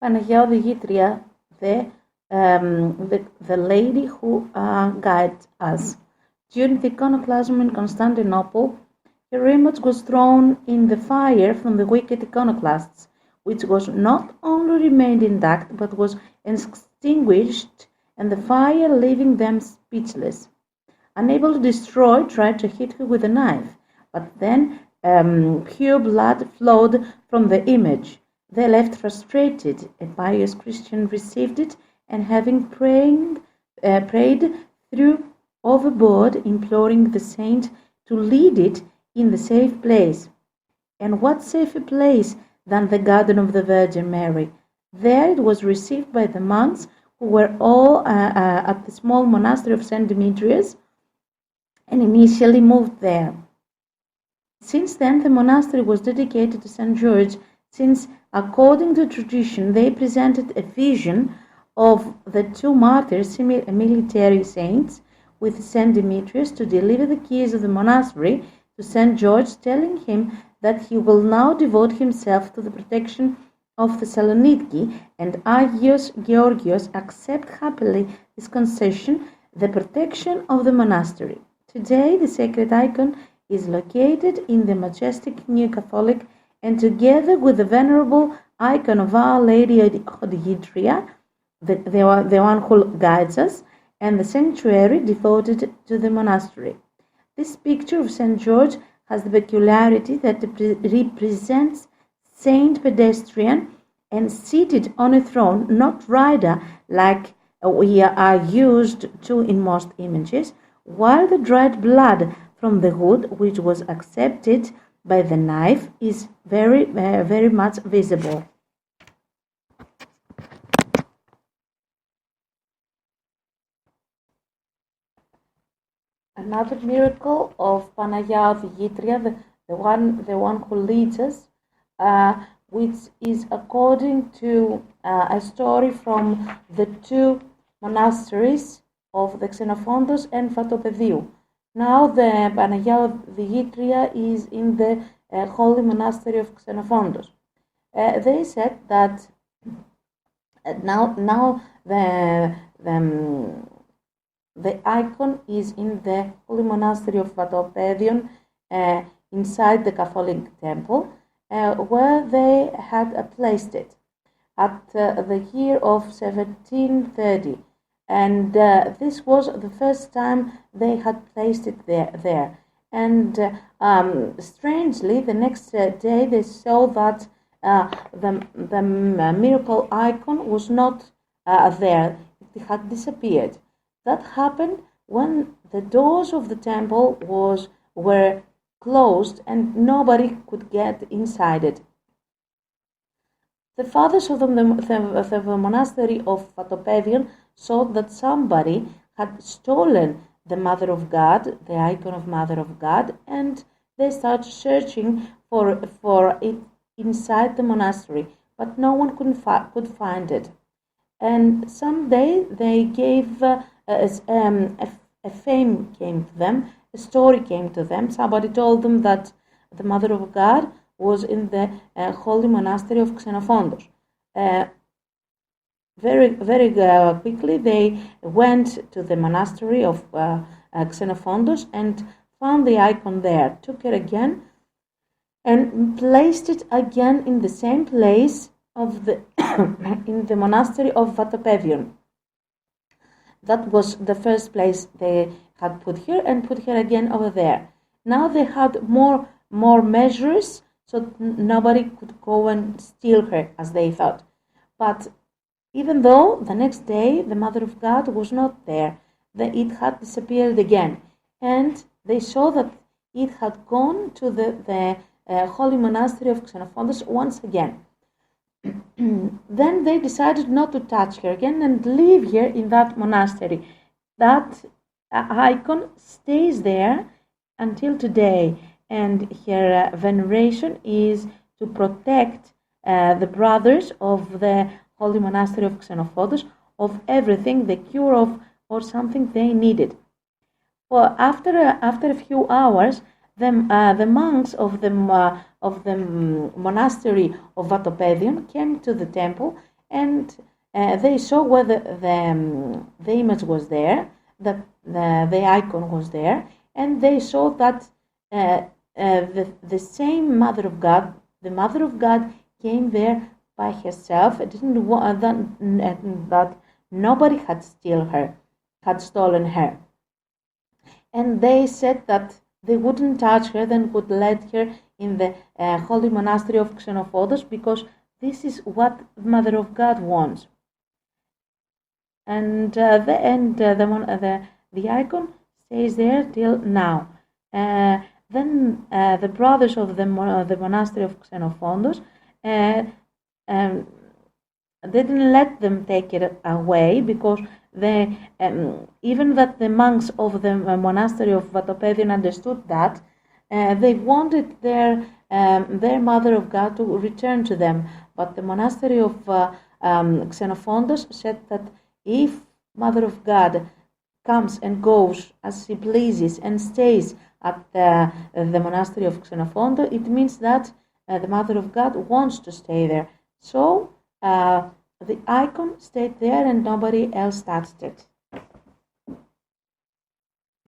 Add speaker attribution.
Speaker 1: Panagia Odigitria, the lady who guides us. During the iconoclasm in Constantinople, her image was thrown in the fire from the wicked iconoclasts, which was not only remained intact but was extinguished, and the fire leaving them speechless. Unable to destroy, tried to hit her with a knife, but then pure blood flowed from the image. They left frustrated. A pious Christian received it, and having prayed, threw overboard, imploring the saint to lead it in the safe place. And what safer place than the garden of the Virgin Mary? There it was received by the monks, who were all at the small monastery of St. Demetrius, and initially moved there. Since then, the monastery was dedicated to St. George, since, according to tradition, they presented a vision of the two martyrs, military saints, with St. Demetrius to deliver the keys of the monastery to St. George, telling him that he will now devote himself to the protection of Thessaloniki, and Agios Georgios accept happily this concession, the protection of the monastery. Today, the sacred icon is located in the majestic New Catholic, and together with the venerable icon of Our Lady Odigitria, the one who guides us, and the sanctuary devoted to the monastery. This picture of St. George has the peculiarity that it represents saint pedestrian and seated on a throne, not rider like we are used to in most images, while the dried blood from the wood, which was accepted by the knife, is very much visible. Another miracle of Panagia Odigitria, the one who leads us, which is according to a story from the two monasteries of the Xenofontos and Vatopediou. Now the Panagia Odigitria is in the holy monastery of Xenofontos. They said that now the icon is in the holy monastery of Vatopedion, inside the Catholic temple, where they had placed it at the year of 1730. And this was the first time they had placed it there. And strangely, the next day they saw that the miracle icon was not there. It had disappeared. That happened when the doors of the temple were closed and nobody could get inside it. The fathers of the monastery of Vatopedion saw that somebody had stolen the Mother of God, the icon of Mother of God, and they started searching for it inside the monastery, but no one could find it. And someday they gave a fame came to them, a story came to them. Somebody told them that the Mother of God was in the holy monastery of Xenofontos. Very quickly they went to the monastery of Xenofontos and found the icon there, took it again and placed it again in the same place of the in the monastery of Vatopedion. That was the first place they had put her, and put her again over there. Now they had more measures, so nobody could go and steal her, as they thought. But even though the next day the Mother of God was not there, it had disappeared again, and they saw that it had gone to the holy monastery of Xenofontos once again. Then they decided not to touch her again and leave her in that monastery. That icon stays there until today, and her veneration is to protect the brothers of the holy monastery of Xenofontos of everything, the cure of or something they needed. Well, after a few hours, the monks of the monastery of Vatopedion came to the temple and they saw whether the image was there, that the icon was there, and they saw that the same Mother of God, the Mother of God, came there by herself. It didn't want that nobody had stolen her. And they said that they wouldn't touch her, then would let her in the holy monastery of Xenofontos, because this is what the Mother of God wants. And the icon stays there till now. Then the brothers of the monastery of Xenofontos didn't let them take it away, because even that the monks of the monastery of Vatopedion understood that they wanted their Mother of God to return to them. But the monastery of Xenofontos said that if Mother of God comes and goes as she pleases and stays at the monastery of Xenofontos, it means that the Mother of God wants to stay there. So the icon stayed there and nobody else touched it.